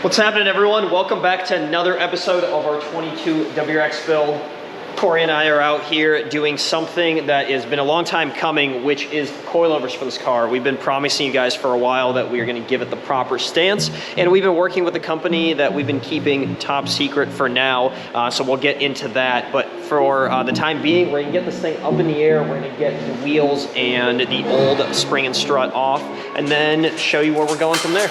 What's happening, everyone? Welcome back to another episode of our 22 WRX build. Corey and I are out here doing something that has been a long time coming, which is coilovers for this car. We've been promising you guys for a while that we are going to give it the proper stance, and we've been working with a company that we've been keeping top secret for now, so we'll get into that. But for the time being, we're going to get this thing up in the air, we're going to get the wheels and the old spring and strut off, and then show you where we're going from there.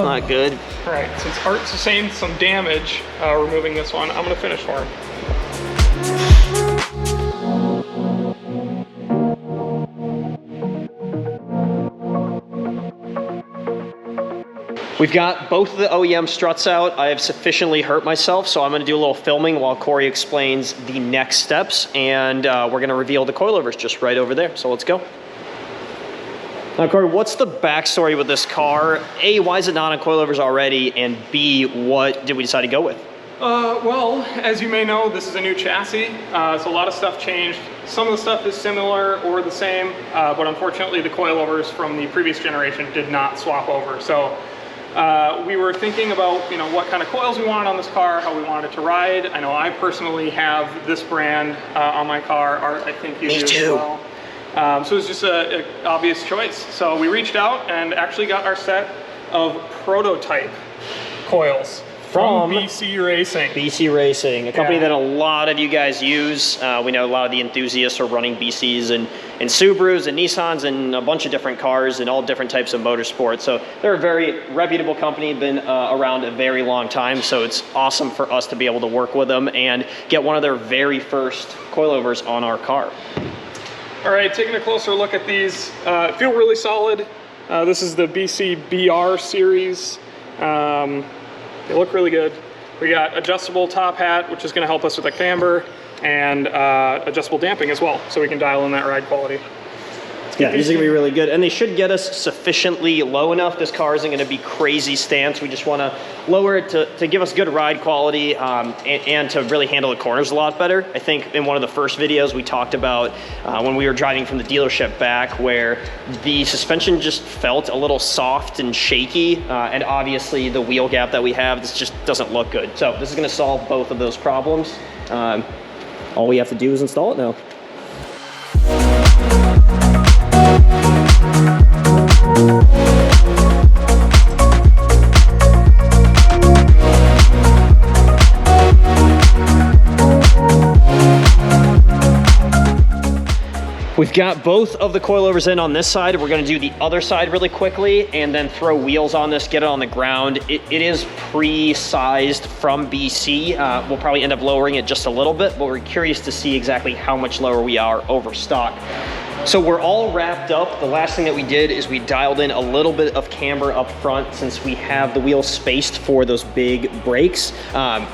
Not good. All right, since Art sustained some damage removing this one, I'm gonna finish for him. We've got both of the OEM struts out. I have sufficiently hurt myself, so I'm gonna do a little filming while Corey explains the next steps, and we're gonna reveal the coilovers just right over there, so let's go. Now, Corey, what's the backstory with this car? A, why is it not on coilovers already? And B, what did we decide to go with? Well, as you may know, this is a new chassis, so a lot of stuff changed. Some of the stuff is similar or the same, but unfortunately the coilovers from the previous generation did not swap over. So we were thinking about, what kind of coils we wanted on this car, how we wanted it to ride. I know I personally have this brand on my car. Art, I think you do as well. So it was just an obvious choice. So we reached out and actually got our set of prototype coils from BC Racing. BC Racing, a company that a lot of you guys use. We know a lot of the enthusiasts are running BCs and Subarus and Nissans and a bunch of different cars and all different types of motorsports. So they're a very reputable company, been around a very long time. So it's awesome for us to be able to work with them and get one of their very first coilovers on our car. All right, taking a closer look at these, feel really solid. This is the BC BR series. They look really good. We got adjustable top hat, which is gonna help us with the camber, and adjustable damping as well, so we can dial in that ride quality. Yeah, these are gonna be really good, and they should get us sufficiently low enough. This car isn't gonna be crazy stance. We just wanna lower it to give us good ride quality and to really handle the corners a lot better. I think in one of the first videos we talked about when we were driving from the dealership back, where the suspension just felt a little soft and shaky, and obviously the wheel gap that we have, this just doesn't look good. So this is gonna solve both of those problems. All we have to do is install it now. We've got both of the coilovers in on this side. We're gonna do the other side really quickly and then throw wheels on this, get it on the ground. It is pre-sized from BC. We'll probably end up lowering it just a little bit, but we're curious to see exactly how much lower we are over stock. So we're all wrapped up. The last thing that we did is we dialed in a little bit of camber up front since we have the wheels spaced for those big brakes.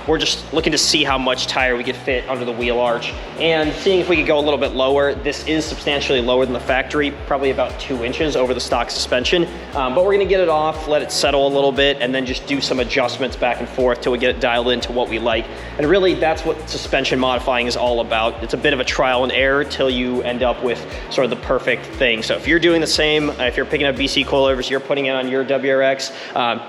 We're just looking to see how much tire we could fit under the wheel arch and seeing if we could go a little bit lower. This is substantially lower than the factory, probably about 2 inches over the stock suspension. But we're gonna get it off, let it settle a little bit, and then just do some adjustments back and forth till we get it dialed into what we like. And really that's what suspension modifying is all about. It's a bit of a trial and error till you end up with sort of the perfect thing. So if you're doing the same, if you're picking up BC coilovers, you're putting it on your WRX,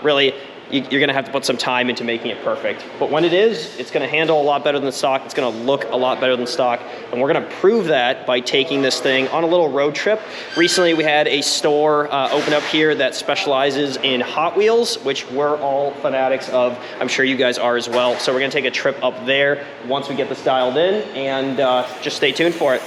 really you're gonna have to put some time into making it perfect. But when it is, it's gonna handle a lot better than stock. It's gonna look a lot better than stock. And we're gonna prove that by taking this thing on a little road trip. Recently, we had a store open up here that specializes in Hot Wheels, which we're all fanatics of. I'm sure you guys are as well. So we're gonna take a trip up there once we get this dialed in, and just stay tuned for it.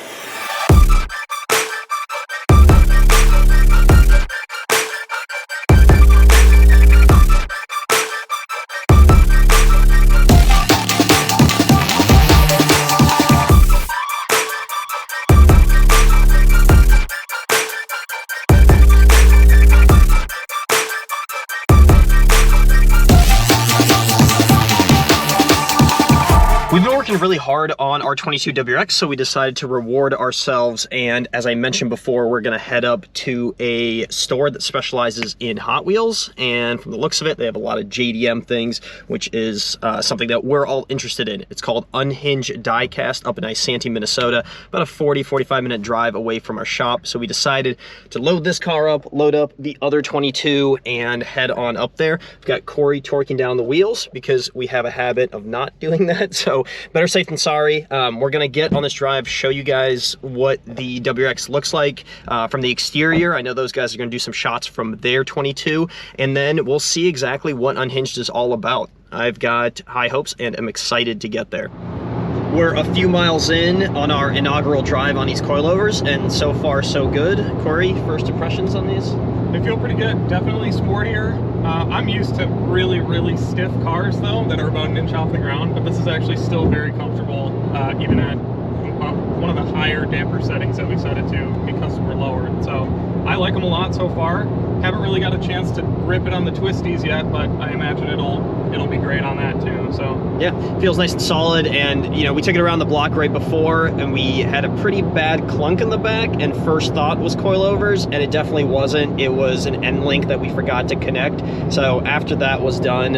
We've been working really hard on our 22 WRX, so we decided to reward ourselves, and as I mentioned before, we're gonna head up to a store that specializes in Hot Wheels, and from the looks of it, they have a lot of JDM things, which is something that we're all interested in. It's called Unhinged Diecast up in Isanti, Minnesota, about a 40-45 minute drive away from our shop, so we decided to load this car up, load up the other 22, and head on up there. We've got Corey torquing down the wheels because we have a habit of not doing that, so better safe than sorry. We're gonna get on this drive, show you guys what the WRX looks like from the exterior. I know those guys are gonna do some shots from their 22, and then we'll see exactly what Unhinged is all about. I've got high hopes and am excited to get there. We're a few miles in on our inaugural drive on these coilovers, and so far so good. Corey, first impressions on these? They feel pretty good, definitely sportier. I'm used to really, really stiff cars though, that are about an inch off the ground, but this is actually still very comfortable, even at one of the higher damper settings that we set it to because we're lowered. So I like them a lot so far. Haven't really got a chance to rip it on the twisties yet, but I imagine it'll be great on that too. So yeah, feels nice and solid. And you know, we took it around the block right before, and we had a pretty bad clunk in the back, and first thought was coilovers, and it definitely wasn't. It was an end link that we forgot to connect. So after that was done,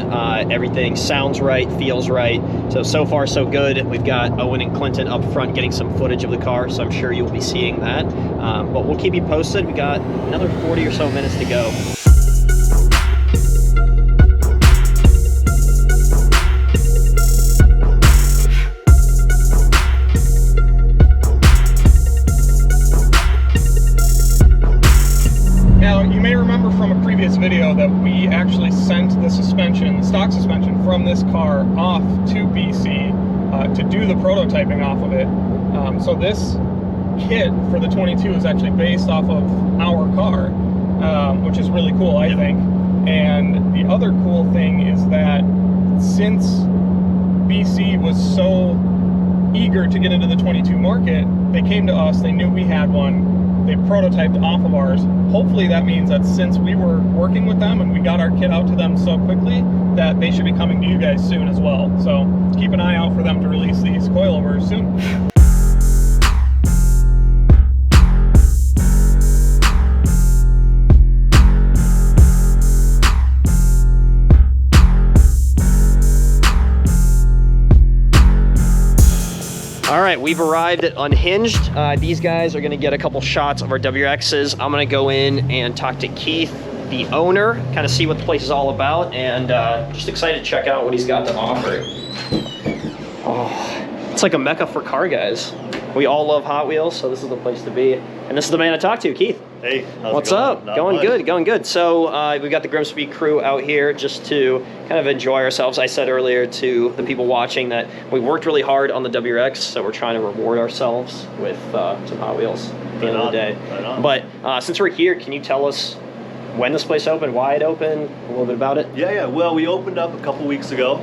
everything sounds right, feels right. So far so good. We've got Owen and Clinton up front getting some footage of the car, so I'm sure you'll be seeing that. But we'll keep you posted. We got another 40 or so minutes to go. now you may remember from a previous video that we actually sent the suspension, the stock suspension from this car off to BC to do the prototyping off of it. So this kit for the 22 is actually based off of our car, which is really cool, I think. And the other cool thing is that since BC was so eager to get into the 22 market, they came to us, they knew we had one, they prototyped off of ours. Hopefully that means that since we were working with them and we got our kit out to them so quickly, that they should be coming to you guys soon as well. So keep an eye out for them to release these coilovers soon. All right, we've arrived at Unhinged. These guys are gonna get a couple shots of our WRXs. I'm gonna go in and talk to Keith, the owner, kind of see what the place is all about, and just excited to check out what he's got to offer. Oh, it's like a mecca for car guys. We all love Hot Wheels, so this is the place to be. And this is the man to talk to, Keith. Hey, what's up? Going good, going good. So we've got the GrimmSpeed crew out here just to kind of enjoy ourselves. I said earlier to the people watching that we worked really hard on the WRX, so we're trying to reward ourselves with some Hot Wheels at the end of the day. Right on. But since we're here, can you tell us when this place opened, why it opened, a little bit about it? Yeah. Well, we opened up a couple weeks ago.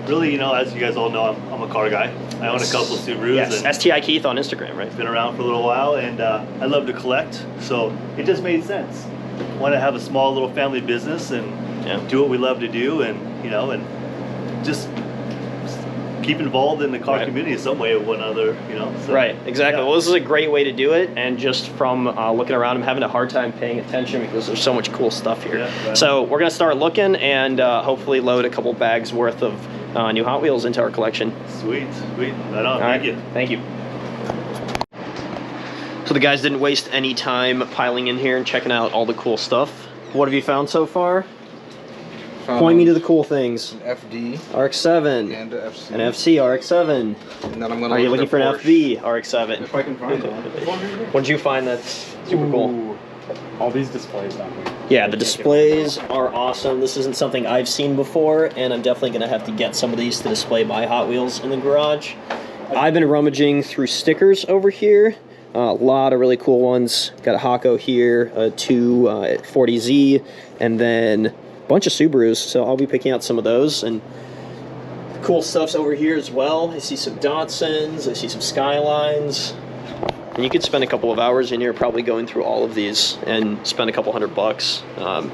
Really, you know, as you guys all know, I'm a car guy. I own a couple Subarus. Yes, and STI Keith on Instagram, right? Been around for a little while, and I love to collect, so it just made sense. Want to have a small little family business and do what we love to do, and you know, and just keep involved in the car community in some way or one other, you know. So, right, exactly. Yeah. Well, this is a great way to do it, and just from looking around, I'm having a hard time paying attention because there's so much cool stuff here. Yeah, right. So we're gonna start looking and hopefully load a couple bags worth of new Hot Wheels into our collection. Sweet. Right on. Thank you. Thank you. So the guys didn't waste any time piling in here and checking out all the cool stuff. What have you found so far? Point me to the cool things. An FD RX-7 and an FC. an FC RX-7. And then I'm gonna Are you look looking at for an Porsche. FV RX-7? If I can find one. What did you find that's super cool? Ooh, all these displays down here. Yeah, the displays are awesome. This isn't something I've seen before, and I'm definitely going to have to get some of these to display my Hot Wheels in the garage. I've been rummaging through stickers over here. A lot of really cool ones. Got a Hako here, a 240Z, and then a bunch of Subarus, so I'll be picking out some of those. And cool stuff's over here as well. I see some Datsuns, I see some Skylines. And you could spend a couple of hours in here probably going through all of these and spend a couple $100,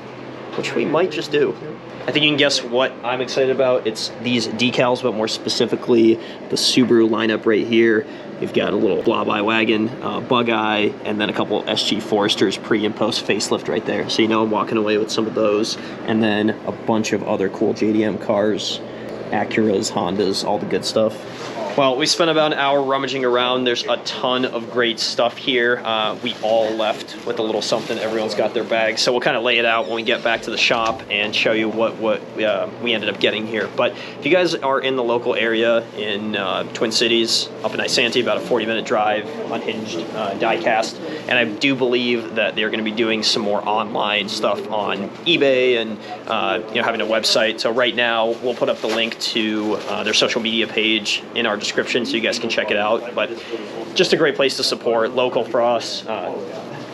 which we might just do. I think you can guess what I'm excited about. It's these decals, but more specifically the Subaru lineup right here. We've got a little Blob-Eye wagon, Bug-Eye, and then a couple SG Foresters pre and post facelift right there. So you know I'm walking away with some of those. And then a bunch of other cool JDM cars, Acuras, Hondas, all the good stuff. Well, we spent about an hour rummaging around. There's a ton of great stuff here. We all left with a little something. Everyone's got their bags. So we'll kind of lay it out when we get back to the shop and show you what we ended up getting here. But if you guys are in the local area in Twin Cities, up in Isanti, about a 40-minute drive, Unhinged, Diecast. And I do believe that they're going to be doing some more online stuff on eBay and having a website. So right now, we'll put up the link to their social media page in our description so you guys can check it out. But just a great place to support, local for us.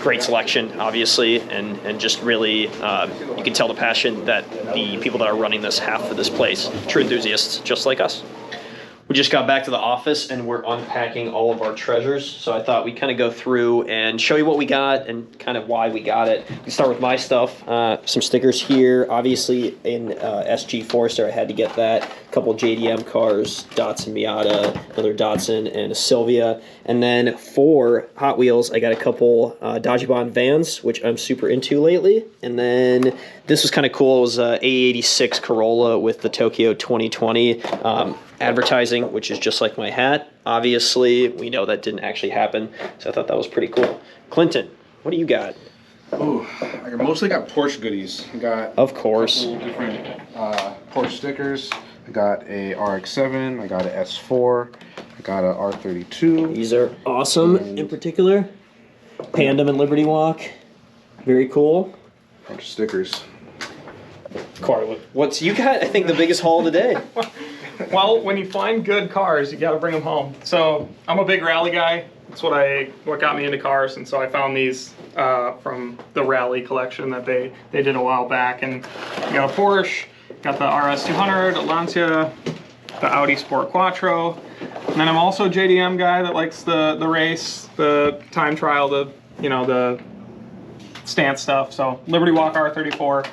Great selection, obviously, and just really you can tell the passion that the people that are running this have for this place. True enthusiasts just like us. We just got back to the office and we're unpacking all of our treasures. So I thought we'd kind of go through and show you what we got and kind of why we got it. We can start with my stuff. Some stickers here. Obviously in SG Forester, I had to get that. A couple JDM cars, Datsun Miata, another Datsun, and a Silvia. And then for Hot Wheels, I got a couple Dajibon vans, which I'm super into lately. And then this was kind of cool. It was a A86 Corolla with the Tokyo 2020 advertising, which is just like my hat. Obviously, we know that didn't actually happen, so I thought that was pretty cool. Clinton, what do you got? Ooh, I mostly got Porsche goodies. I got Of course. a couple different Porsche stickers. I got a RX-7, I got an S4, I got a R32. These are awesome in particular. Pandem and Liberty Walk. Very cool. Bunch of stickers. Carl, what's you got? I think the biggest haul today. Well, when you find good cars, you got to bring them home. So I'm a big rally guy. That's what got me into cars, and so I found these from the rally collection that they did a while back. And you got a Porsche, got the RS200, a Lancia, the Audi Sport Quattro, and then I'm also a JDM guy that likes the race, the time trial, the stance stuff. So Liberty Walk R34.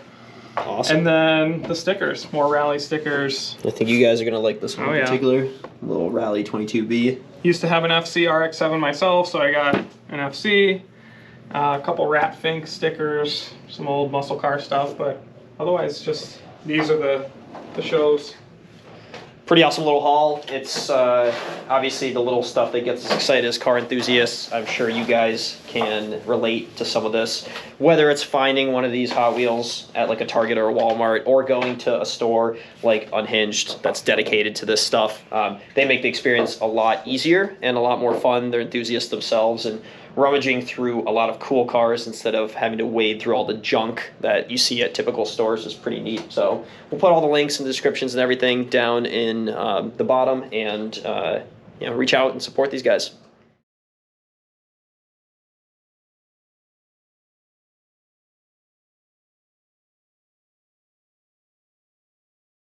Awesome. And then the stickers, more rally stickers. I think you guys are going to like this one Oh, in yeah. particular. Little Rally 22B. Used to have an FC RX-7 myself, so I got an FC, a couple Rat Fink stickers, some old muscle car stuff, but otherwise just these are the shows. Pretty awesome little haul. It's obviously the little stuff that gets us excited as car enthusiasts. I'm sure you guys can relate to some of this. Whether it's finding one of these Hot Wheels at like a Target or a Walmart, or going to a store like Unhinged that's dedicated to this stuff. They make the experience a lot easier and a lot more fun. They're enthusiasts themselves, and rummaging through a lot of cool cars instead of having to wade through all the junk that you see at typical stores is pretty neat. So we'll put all the links and descriptions and everything down in the bottom, and reach out and support these guys.